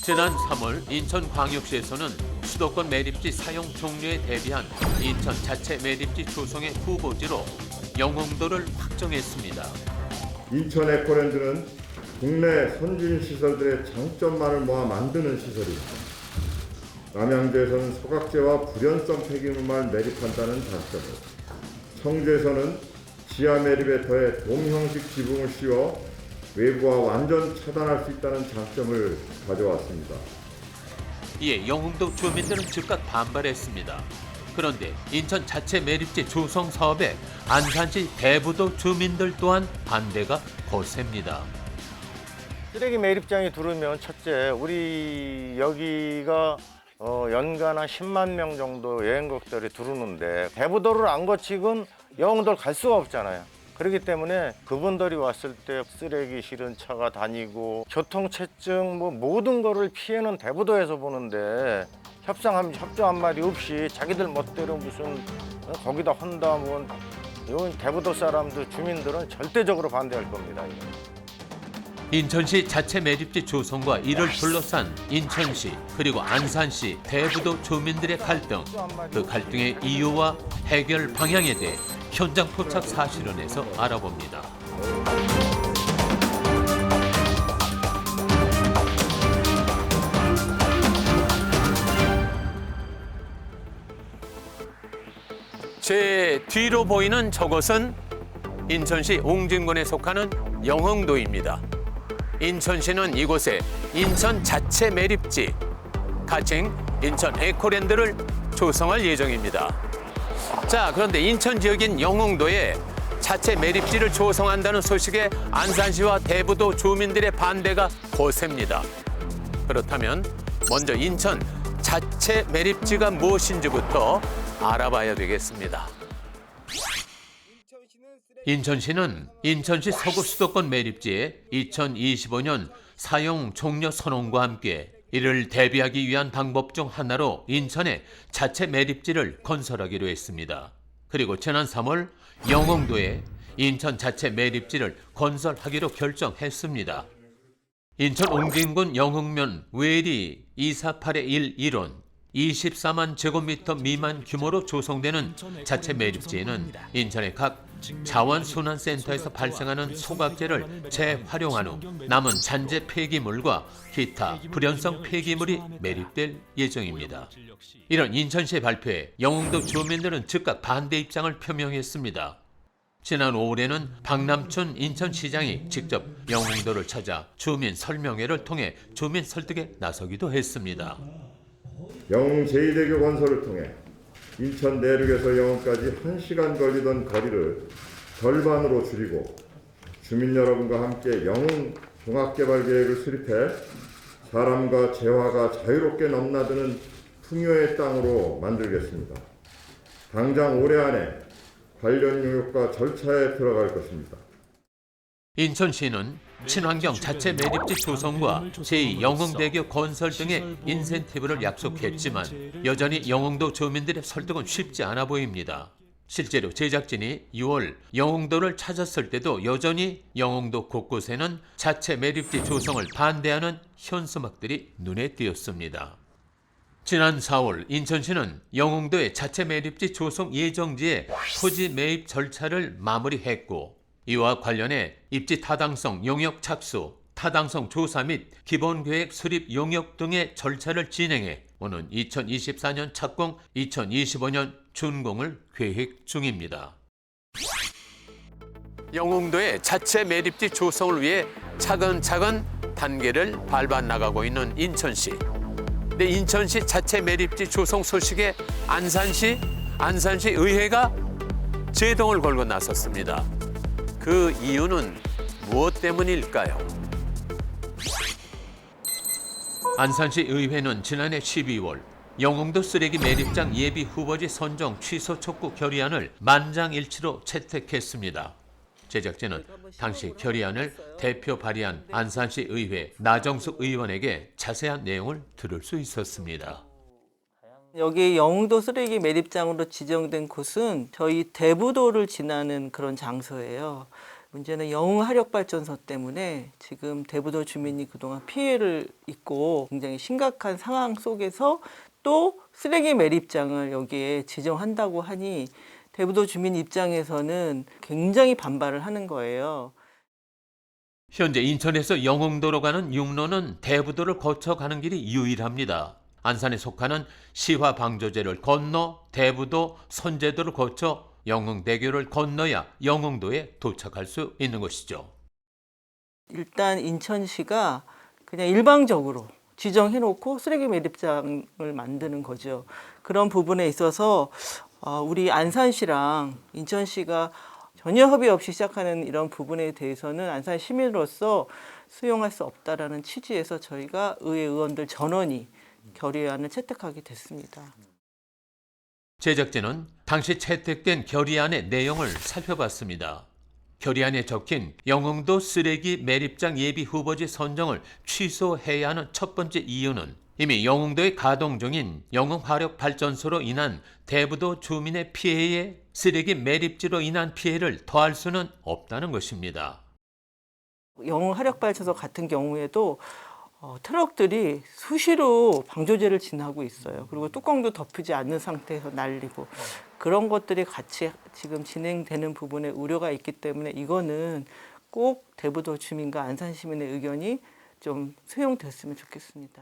지난 3월 인천광역시에서는 수도권 매립지 사용 종료에 대비한 인천 자체 매립지 조성의 후보지로 영흥도를 확정했습니다. 인천 에코랜드는 국내 선진 시설들의 장점만을 모아 만드는 시설입니다. 남양주에서는 소각재와 불연성 폐기물만 매립한다는 장점을, 청주에서는 지하 매립에 더해 돔 형식 지붕을 씌워 외부와 완전 차단할 수 있다는 장점을 가져왔습니다. 이에 영흥도 주민들은 즉각 반발했습니다. 그런데 인천 자체 매립지 조성 사업에 안산시 대부도 주민들 또한 반대가 거셉니다. 쓰레기 매립장이 들어오면 첫째, 우리 여기가 연간 한 10만 명 정도 여행객들이 들어오는데 대부도를 안 거치곤 영흥도를 갈 수가 없잖아요. 그렇기 때문에 그분들이 왔을 때 쓰레기 실은 차가 다니고 교통체증 모든 거를 피해는 대부도에서 보는데 협조 한마디 없이 자기들 멋대로 무슨 거기다 헌다 이건 대부도 사람들 주민들은 절대적으로 반대할 겁니다. 인천시 자체 매립지 조성과 이를 둘러싼 인천시 그리고 안산시 대부도 주민들의 갈등, 그 갈등의 이유와 해결 방향에 대해 현장 포착 사실원에서 알아봅니다. 제 뒤로 보이는 저곳은 인천시 옹진군에 속하는 영흥도입니다. 인천시는 이곳에 인천 자체 매립지, 가칭 인천 에코랜드를 조성할 예정입니다. 자, 그런데 인천 지역인 영흥도에 자체 매립지를 조성한다는 소식에 안산시와 대부도 주민들의 반대가 거셉니다. 그렇다면 먼저 인천 자체 매립지가 무엇인지부터 알아봐야 되겠습니다. 인천시는 인천시 서구 수도권 매립지에 2025년 사용 종료 선언과 함께 이를 대비하기 위한 방법 중 하나로 인천에 자체 매립지를 건설하기로 했습니다. 그리고 지난 3월 영흥도에 인천 자체 매립지를 건설하기로 결정했습니다. 인천 옹진군 영흥면 외리 248-1 1원 24만 제곱미터 미만 규모로 조성되는 자체 매립지에는 인천의 각 자원순환센터에서 발생하는 소각재를 재활용한 후 남은 잔재 폐기물과 기타 불연성 폐기물이 매립될 예정입니다. 이런 인천시의 발표에 영흥도 주민들은 즉각 반대 입장을 표명했습니다. 지난 5월에는 박남춘 인천시장이 직접 영흥도를 찾아 주민 설명회를 통해 주민 설득에 나서기도 했습니다. 영흥 제2대교 건설을 통해 인천 내륙에서 영흥까지 1시간 걸리던 거리를 절반으로 줄이고 주민 여러분과 함께 영흥 종합개발계획을 수립해 사람과 재화가 자유롭게 넘나드는 풍요의 땅으로 만들겠습니다. 당장 올해 안에 관련 용역과 절차에 들어갈 것입니다. 인천시는 친환경 자체 매립지 조성과 제2영흥대교 건설 등의 인센티브를 약속했지만 여전히 영흥도 주민들의 설득은 쉽지 않아 보입니다. 실제로 제작진이 6월 영흥도를 찾았을 때도 여전히 영흥도 곳곳에는 자체 매립지 조성을 반대하는 현수막들이 눈에 띄었습니다. 지난 4월 인천시는 영흥도의 자체 매립지 조성 예정지에 토지 매입 절차를 마무리했고 이와 관련해 입지 타당성 용역 착수, 타당성 조사 및 기본계획 수립 용역 등의 절차를 진행해 오는 2024년 착공, 2025년 준공을 계획 중입니다. 영흥도의 자체 매립지 조성을 위해 차근차근 단계를 밟아 나가고 있는 인천시. 근데 인천시 자체 매립지 조성 소식에 안산시 의회가 제동을 걸고 나섰습니다. 그 이유는 무엇 때문일까요? 안산시 의회는 지난해 12월 영흥도 쓰레기 매립장 예비 후보지 선정 취소 촉구 결의안을 만장일치로 채택했습니다. 제작진은 당시 결의안을 대표 발의한 안산시 의회 나정숙 의원에게 자세한 내용을 들을 수 있었습니다. 여기 영흥도 쓰레기 매립장으로 지정된 곳은 저희 대부도를 지나는 그런 장소예요. 문제는 영흥화력발전소 때문에 지금 대부도 주민이 그동안 피해를 입고 굉장히 심각한 상황 속에서 또 쓰레기 매립장을 여기에 지정한다고 하니 대부도 주민 입장에서는 굉장히 반발을 하는 거예요. 현재 인천에서 영흥도로 가는 육로는 대부도를 거쳐 가는 길이 유일합니다. 안산에 속하는 시화방조제를 건너 대부도 선제도를 거쳐 영흥대교를 건너야 영흥도에 도착할 수 있는 것이죠. 일단 인천시가 그냥 일방적으로 지정해놓고 쓰레기 매립장을 만드는 거죠. 그런 부분에 있어서 우리 안산시랑 인천시가 전혀 협의 없이 시작하는 이런 부분에 대해서는 안산 시민으로서 수용할 수 없다라는 취지에서 저희가 의회 의원들 전원이 결의안을 채택하게 됐습니다. 제작진은 당시 채택된 결의안의 내용을 살펴봤습니다. 결의안에 적힌 영흥도 쓰레기 매립장 예비 후보지 선정을 취소해야 하는 첫 번째 이유는 이미 영흥도에 가동 중인 영흥화력발전소로 인한 대부도 주민의 피해에 쓰레기 매립지로 인한 피해를 더할 수는 없다는 것입니다. 영흥화력발전소 같은 경우에도 트럭들이 수시로 방조제를 지나고 있어요. 그리고 뚜껑도 덮이지 않는 상태에서 날리고 그런 것들이 같이 지금 진행되는 부분에 우려가 있기 때문에 이거는 꼭 대부도 주민과 안산 시민의 의견이 좀 수용됐으면 좋겠습니다.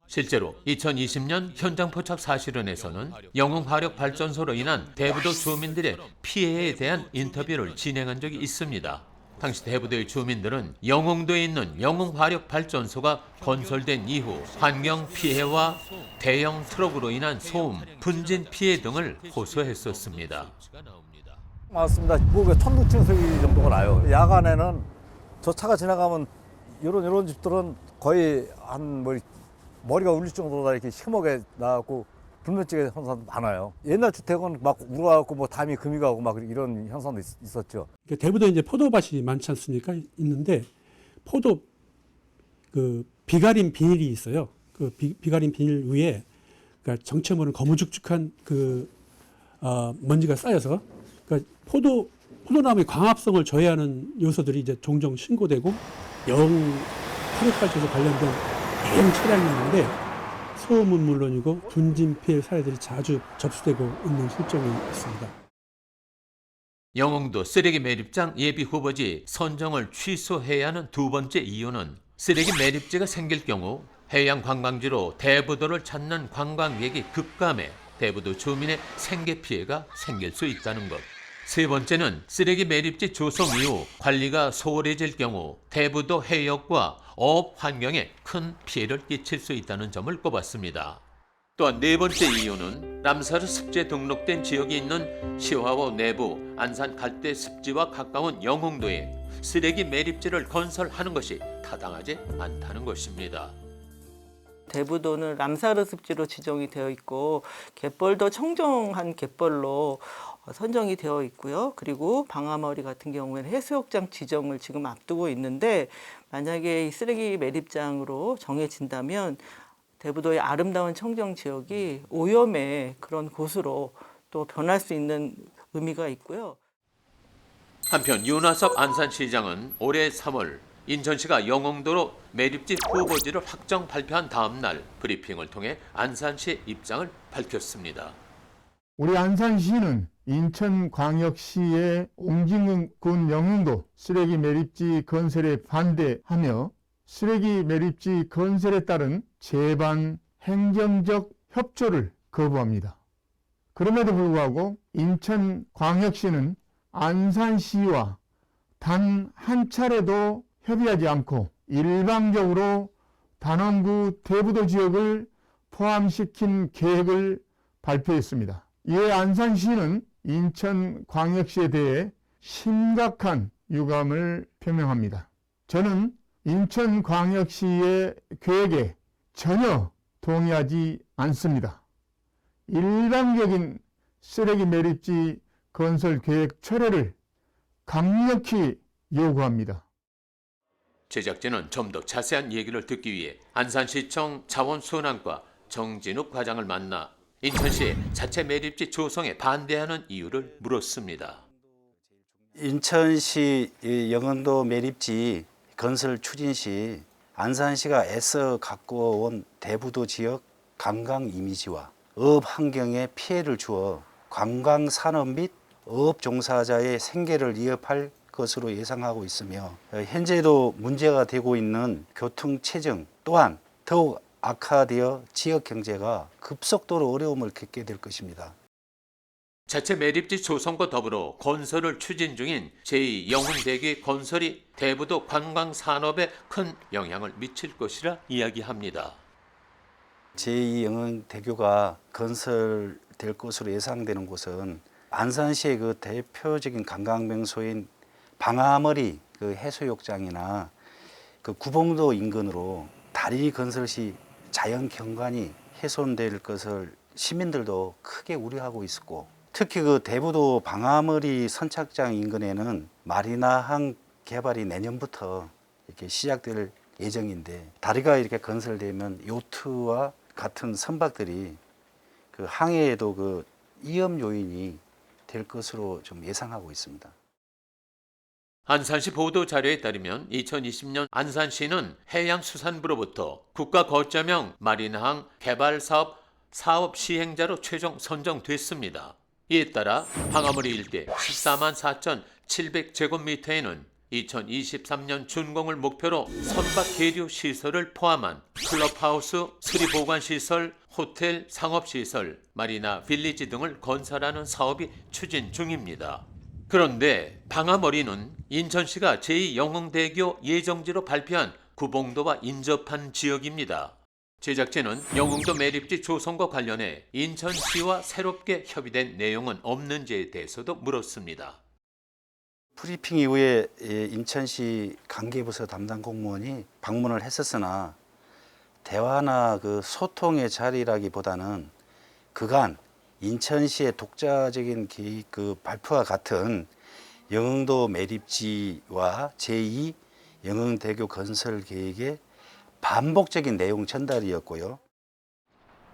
실제로 2020년 현장 포착 사실원에서는 영흥화력발전소로 인한 대부도 주민들의 피해에 대한 인터뷰를 진행한 적이 있습니다. 당시 대부도의 주민들은 영흥도에 있는 영흥화력발전소가 건설된 이후 환경 피해와 대형 트럭으로 인한 소음, 분진 피해 등을 호소했었습니다. 맞습니다. 뭐 1600층 정도가 나요. 야간에는 저 차가 지나가면 이런 집들은 거의 한 머리가 울릴 정도로 이렇게 시커멓게 나갖고 불면증의 현상도 많아요. 옛날 주택은 막 울어갖고 뭐 담이 금이 가고 막 이런 현상도 있었죠. 대부도에 이제 포도밭이 많지 않습니까? 있는데 포도 그 비가림 비닐이 있어요. 그 비가림 비닐 위에 그러니까 정체 모르는 거무죽죽한 그 먼지가 쌓여서 그러니까 포도나무의 광합성을 저해하는 요소들이 이제 종종 신고되고 화력발전소 관련된 대형 차량이 있는데 소음은 물론이고 분진 피해 사례들이 자주 접수되고 있는 실정이 있습니다. 영흥도 쓰레기 매립장 예비 후보지 선정을 취소해야 하는 두 번째 이유는 쓰레기 매립지가 생길 경우 해양 관광지로 대부도를 찾는 관광객이 급감해 대부도 주민의 생계 피해가 생길 수 있다는 것. 세 번째는 쓰레기 매립지 조성 이후 관리가 소홀해질 경우 대부도 해역과 어업 환경에 큰 피해를 끼칠 수 있다는 점을 꼽았습니다. 또한 네 번째 이유는 람사르 습지에 등록된 지역이 있는 시화호 내부 안산 갈대 습지와 가까운 영흥도에 쓰레기 매립지를 건설하는 것이 타당하지 않다는 것입니다. 대부도는 람사르 습지로 지정이 되어 있고 갯벌도 청정한 갯벌로 선정이 되어 있고요. 그리고 방아머리 같은 경우에는 해수욕장 지정을 지금 앞두고 있는데 만약에 이 쓰레기 매립장으로 정해진다면 대부도의 아름다운 청정 지역이 오염의 그런 곳으로 또 변할 수 있는 의미가 있고요. 한편 윤화섭 안산시장은 올해 3월 인천시가 영흥도로 매립지 후보지를 확정 발표한 다음 날 브리핑을 통해 안산시의 입장을 밝혔습니다. 우리 안산시는 인천광역시의 옹진군 영흥도 쓰레기 매립지 건설에 반대하며 쓰레기 매립지 건설에 따른 제반 행정적 협조를 거부합니다. 그럼에도 불구하고 인천광역시는 안산시와 단 한 차례도 협의하지 않고 일방적으로 단원구 대부도 지역을 포함시킨 계획을 발표했습니다. 이에 안산시는 인천광역시에 대해 심각한 유감을 표명합니다. 저는 인천광역시의 계획에 전혀 동의하지 않습니다. 일방적인 쓰레기 매립지 건설 계획 철회를 강력히 요구합니다. 제작진은 좀 더 자세한 얘기를 듣기 위해 안산시청 자원순환과 정진욱 과장을 만나 인천시의 자체 매립지 조성에 반대하는 이유를 물었습니다. 인천시 영흥도 매립지 건설 추진 시 안산시가 애써 갖고 온 대부도 지역 관광 이미지와 어업 환경에 피해를 주어 관광 산업 및 어업 종사자의 생계를 위협할 것으로 예상하고 있으며 현재도 문제가 되고 있는 교통 체증 또한 더욱 악화되어 지역 경제가 급속도로 어려움을 겪게 될 것입니다. 자체 매립지 조성과 더불어 건설을 추진 중인 제2 영흥대교 건설이 대부도 관광 산업에 큰 영향을 미칠 것이라 이야기합니다. 제2 영흥대교가 건설될 것으로 예상되는 곳은 안산시의 그 대표적인 관광 명소인 방아머리 그 해수욕장이나 그 구봉도 인근으로 다리 건설 시 자연 경관이 훼손될 것을 시민들도 크게 우려하고 있었고, 특히 그 대부도 방아머리 선착장 인근에는 마리나항 개발이 내년부터 이렇게 시작될 예정인데, 다리가 이렇게 건설되면 요트와 같은 선박들이 그 항해에도 그 위험 요인이 될 것으로 좀 예상하고 있습니다. 안산시 보도 자료에 따르면 2020년 안산시는 해양수산부로부터 국가거점형 마린항 개발사업 사업 시행자로 최종 선정됐습니다. 이에 따라 방아머리 일대 14만 4,700제곱미터에는 2023년 준공을 목표로 선박 계류 시설을 포함한 클럽하우스, 수리보관시설, 호텔, 상업시설, 마리나 빌리지 등을 건설하는 사업이 추진 중입니다. 그런데 방아머리는 인천시가 제2영흥대교 예정지로 발표한 구봉도와 인접한 지역입니다. 제작진은 영흥도 매립지 조성과 관련해 인천시와 새롭게 협의된 내용은 없는지에 대해서도 물었습니다. 브리핑 이후에 인천시 관계부서 담당 공무원이 방문을 했었으나 대화나 그 소통의 자리라기보다는 그간 인천시의 독자적인 계획 그 발표와 같은 영흥도 매립지와 제2 영흥대교 건설 계획의 반복적인 내용 전달이었고요.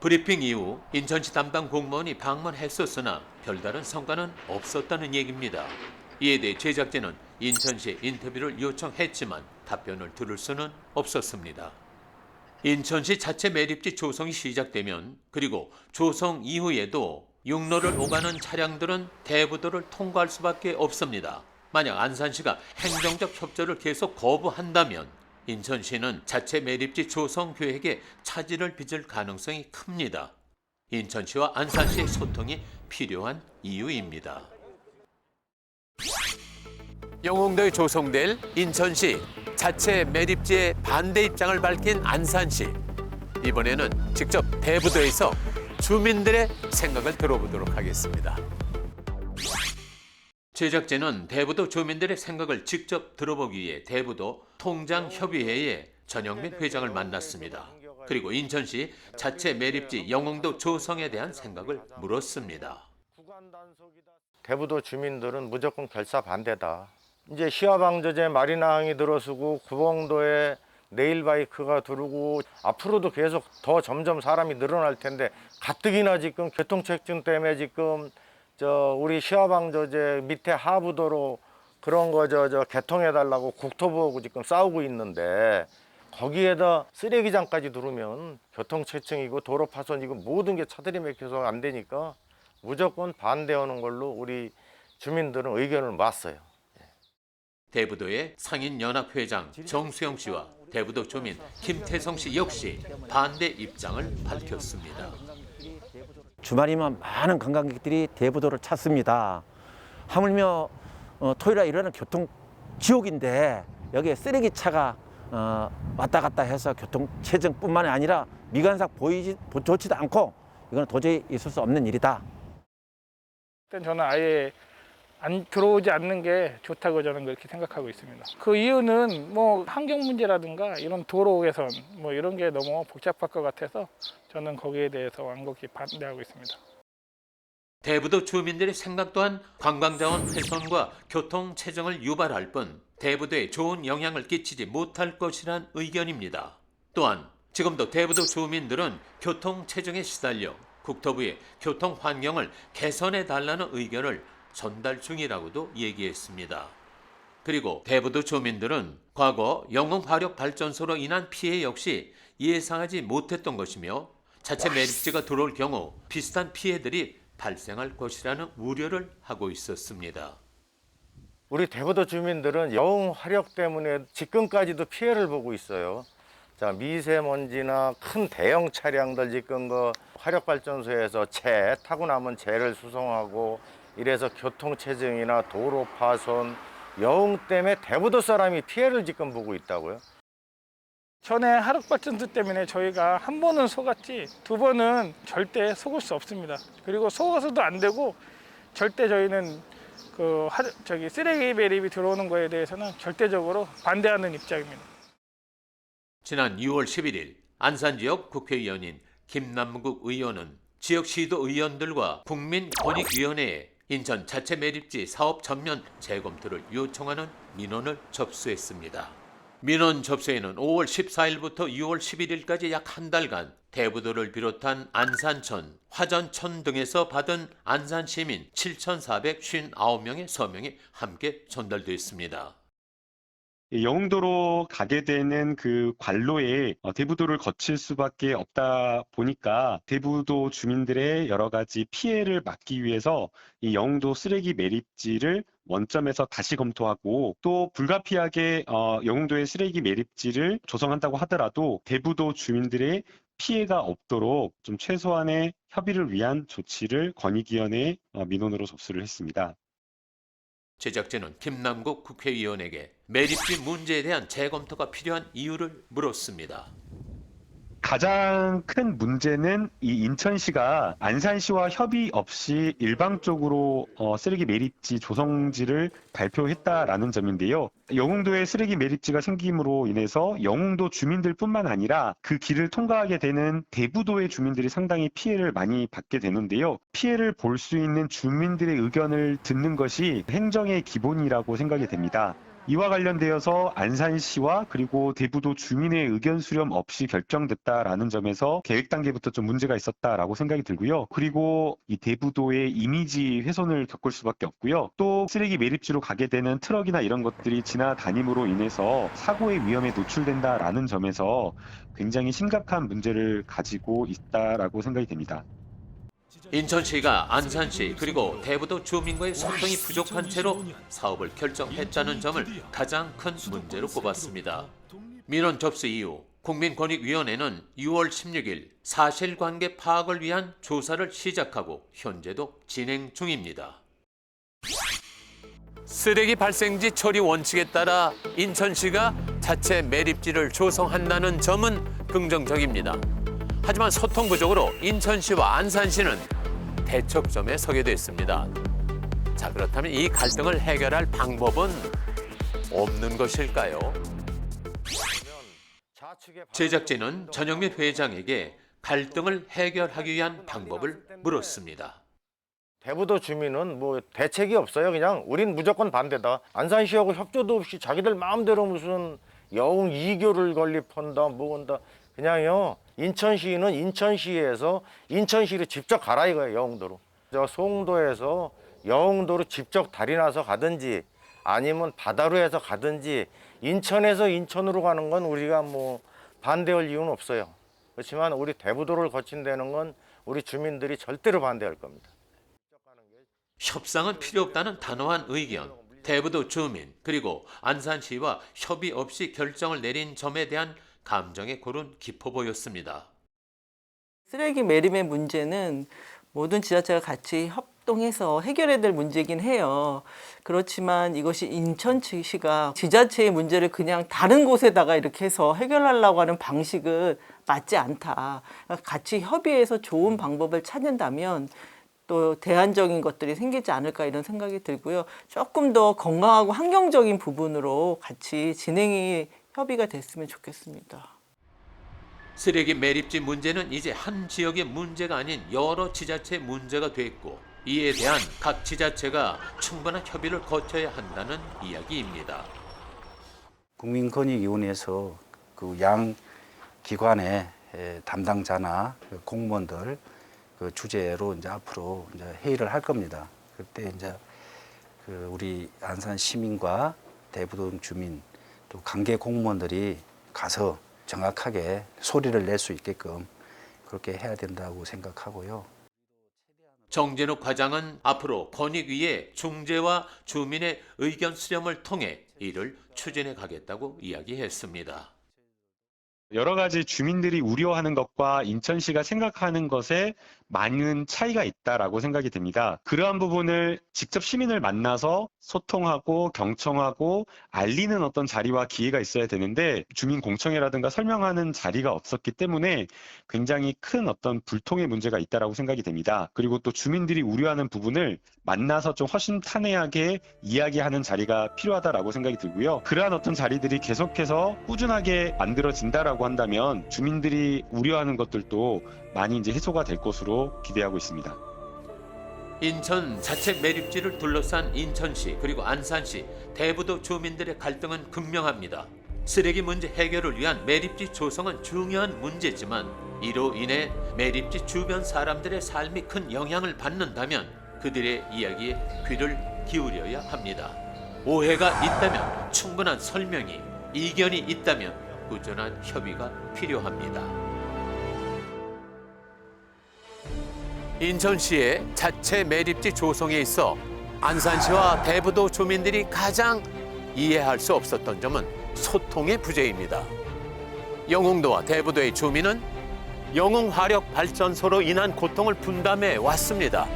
브리핑 이후 인천시 담당 공무원이 방문했었으나 별다른 성과는 없었다는 얘기입니다. 이에 대해 제작진은 인천시에 인터뷰를 요청했지만 답변을 들을 수는 없었습니다. 인천시 자체 매립지 조성이 시작되면, 그리고 조성 이후에도 육로를 오가는 차량들은 대부도를 통과할 수밖에 없습니다. 만약 안산시가 행정적 협조를 계속 거부한다면 인천시는 자체 매립지 조성 계획에 차질을 빚을 가능성이 큽니다. 인천시와 안산시의 소통이 필요한 이유입니다. 영흥도에 조성될 인천시 자체 매립지의 반대 입장을 밝힌 안산시. 이번에는 직접 대부도에서 주민들의 생각을 들어보도록 하겠습니다. 제작진은 대부도 주민들의 생각을 직접 들어보기 위해 대부도 통장협의회의 전영민 회장을 만났습니다. 그리고 인천시 자체 매립지 영흥도 조성에 대한 생각을 물었습니다. 대부도 주민들은 무조건 결사 반대다. 이제 시화방조제 마리나항이 들어서고 구봉도에 네일바이크가 들어오고 앞으로도 계속 더 점점 사람이 늘어날 텐데, 가뜩이나 지금 교통체증 때문에 지금 우리 시화방조제 밑에 하부도로 그런 거 개통해달라고 국토부하고 지금 싸우고 있는데, 거기에다 쓰레기장까지 들어오면 교통체증이고 도로 파손이고 모든 게 차들이 막혀서 안 되니까 무조건 반대하는 걸로 우리 주민들은 의견을 모았어요. 대부도의 상인연합회장 정수영 씨와 대부도 주민 김태성 씨 역시 반대 입장을 밝혔습니다. 주말이면 많은 관광객들이 대부도를 찾습니다. 하물며 토요일에 일어나는 교통 지옥인데 여기에 쓰레기차가 왔다 갔다 해서 교통 체증뿐만 아니라 미관상 좋지도 않고 이건 도저히 있을 수 없는 일이다. 저는 아예 안 들어오지 않는 게 좋다고 저는 그렇게 생각하고 있습니다. 그 이유는 뭐 환경 문제라든가 이런 도로 개선 뭐 이런 게 너무 복잡할 것 같아서 저는 거기에 대해서 완곡히 반대하고 있습니다. 대부도 주민들의 생각 또한 관광자원 훼손과 교통 체증을 유발할 뿐 대부도에 좋은 영향을 끼치지 못할 것이란 의견입니다. 또한 지금도 대부도 주민들은 교통 체증에 시달려 국토부에 교통 환경을 개선해 달라는 의견을 전달 중이라고도 얘기했습니다. 그리고 대부도 주민들은 과거 영흥화력발전소로 인한 피해 역시 예상하지 못했던 것이며 자체 매립지가 들어올 경우 비슷한 피해들이 발생할 것이라는 우려를 하고 있었습니다. 우리 대부도 주민들은 영흥화력 때문에 지금까지도 피해를 보고 있어요. 자, 미세먼지나 큰 대형 차량들 지금 그 화력발전소에서 재 타고 남은 재를 수송하고 이래서 교통체증이나 도로 파손, 영흥 때문에 대부도 사람이 피해를 지금 보고 있다고요. 전에 화력발전소 때문에 저희가 한 번은 속았지 두 번은 절대 속을 수 없습니다. 그리고 속아서도 안 되고 절대 저희는 쓰레기 매립이 들어오는 거에 대해서는 절대적으로 반대하는 입장입니다. 지난 6월 11일 안산 지역 국회의원인 김남국 의원은 지역 시도 의원들과 국민권익위원회에 인천 자체 매립지 사업 전면 재검토를 요청하는 민원을 접수했습니다. 민원 접수에는 5월 14일부터 6월 11일까지 약 한 달간 대부도를 비롯한 안산천, 화전천 등에서 받은 안산 시민 7,459명의 서명이 함께 전달됐습니다. 영흥도로 가게 되는 그 관로에 대부도를 거칠 수밖에 없다 보니까 대부도 주민들의 여러 가지 피해를 막기 위해서 이 영흥도 쓰레기 매립지를 원점에서 다시 검토하고 또 불가피하게 영흥도의 쓰레기 매립지를 조성한다고 하더라도 대부도 주민들의 피해가 없도록 좀 최소한의 협의를 위한 조치를 권익위원회에 민원으로 접수를 했습니다. 제작진은 김남국 국회의원에게 매립지 문제에 대한 재검토가 필요한 이유를 물었습니다. 가장 큰 문제는 이 인천시가 안산시와 협의 없이 일방적으로 쓰레기 매립지 조성지를 발표했다라는 점인데요. 영흥도에 쓰레기 매립지가 생김으로 인해서 영흥도 주민들뿐만 아니라 그 길을 통과하게 되는 대부도의 주민들이 상당히 피해를 많이 받게 되는데요. 피해를 볼 수 있는 주민들의 의견을 듣는 것이 행정의 기본이라고 생각이 됩니다. 이와 관련되어서 안산시와 그리고 대부도 주민의 의견 수렴 없이 결정됐다라는 점에서 계획 단계부터 좀 문제가 있었다라고 생각이 들고요. 그리고 이 대부도의 이미지 훼손을 겪을 수밖에 없고요. 또 쓰레기 매립지로 가게 되는 트럭이나 이런 것들이 지나다님으로 인해서 사고의 위험에 노출된다라는 점에서 굉장히 심각한 문제를 가지고 있다라고 생각이 됩니다. 인천시가 안산시 그리고 대부도 주민과의 소통이 부족한 채로 사업을 결정했다는 점을 가장 큰 문제로 꼽았습니다. 민원 접수 이후 국민권익위원회는 6월 16일 사실관계 파악을 위한 조사를 시작하고 현재도 진행 중입니다. 쓰레기 발생지 처리 원칙에 따라 인천시가 자체 매립지를 조성한다는 점은 긍정적입니다. 하지만 소통 부족으로 인천시와 안산시는 대척점에 서게 됐습니다. 자, 그렇다면 이 갈등을 해결할 방법은 없는 것일까요? 제작진은 전영민 회장에게 갈등을 해결하기 위한 방법을 물었습니다. 대부도 주민은 뭐 대책이 없어요. 그냥 우린 무조건 반대다. 안산시하고 협조도 없이 자기들 마음대로 무슨 영흥 2교를 건립한다 뭐 한다. 그냥요. 인천시는 인천시에서 인천시로 직접 가라 이거예요. 영흥도로. 저 송도에서 영흥도로 직접 다리 나서 가든지 아니면 바다로 해서 가든지 인천에서 인천으로 가는 건 우리가 뭐 반대할 이유는 없어요. 그렇지만 우리 대부도를 거친다는 건 우리 주민들이 절대로 반대할 겁니다. 협상은 필요 없다는 단호한 의견. 대부도 주민 그리고 안산시와 협의 없이 결정을 내린 점에 대한 감정의 골은 깊어 보였습니다. 쓰레기 매립의 문제는 모든 지자체가 같이 협동해서 해결해야 될 문제이긴 해요. 그렇지만 이것이 인천시가 지자체의 문제를 그냥 다른 곳에다가 이렇게 해서 해결하려고 하는 방식은 맞지 않다. 같이 협의해서 좋은 방법을 찾는다면 또 대안적인 것들이 생기지 않을까 이런 생각이 들고요. 조금 더 건강하고 환경적인 부분으로 같이 진행이 협의가 됐으면 좋겠습니다. 쓰레기 매립지 문제는 이제 한 지역의 문제가 아닌 여러 지자체의 문제가 됐고 이에 대한 각 지자체가 충분한 협의를 거쳐야 한다는 이야기입니다. 국민권익위원회에서 그 양 기관의 담당자나 공무원들 그 주제로 이제 앞으로 이제 회의를 할 겁니다. 그때 이제 우리 안산 시민과 대부도 주민 또 관계 공무원들이 가서 정확하게 소리를 낼 수 있게끔 그렇게 해야 된다고 생각하고요. 정진욱 과장은 앞으로 권익위의 중재와 주민의 의견 수렴을 통해 이를 추진해 가겠다고 이야기했습니다. 여러 가지 주민들이 우려하는 것과 인천시가 생각하는 것에 많은 차이가 있다라고 생각이 됩니다. 그러한 부분을 직접 시민을 만나서 소통하고 경청하고 알리는 어떤 자리와 기회가 있어야 되는데 주민 공청회라든가 설명하는 자리가 없었기 때문에 굉장히 큰 어떤 불통의 문제가 있다라고 생각이 됩니다. 그리고 또 주민들이 우려하는 부분을 만나서 좀 허심탄회하게 이야기하는 자리가 필요하다라고 생각이 들고요. 그러한 어떤 자리들이 계속해서 꾸준하게 만들어진다라고 한다면 주민들이 우려하는 것들도 많이 이제 해소가 될 것으로 기대하고 있습니다. 인천 자체 매립지를 둘러싼 인천시 그리고 안산시, 대부도 주민들의 갈등은 극명합니다. 쓰레기 문제 해결을 위한 매립지 조성은 중요한 문제지만 이로 인해 매립지 주변 사람들의 삶이 큰 영향을 받는다면 그들의 이야기에 귀를 기울여야 합니다. 오해가 있다면 충분한 설명이, 이견이 있다면 꾸준한 협의가 필요합니다. 인천시의 자체 매립지 조성에 있어 안산시와 대부도 주민들이 가장 이해할 수 없었던 점은 소통의 부재입니다. 영흥도와 대부도의 주민은 영흥화력발전소로 인한 고통을 분담해 왔습니다.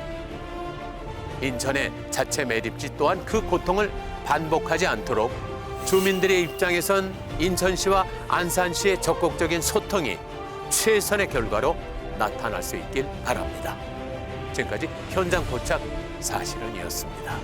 인천의 자체 매립지 또한 그 고통을 반복하지 않도록 주민들의 입장에선 인천시와 안산시의 적극적인 소통이 최선의 결과로 나타날 수 있길 바랍니다. 지금까지 현장 포착 사실은이었습니다.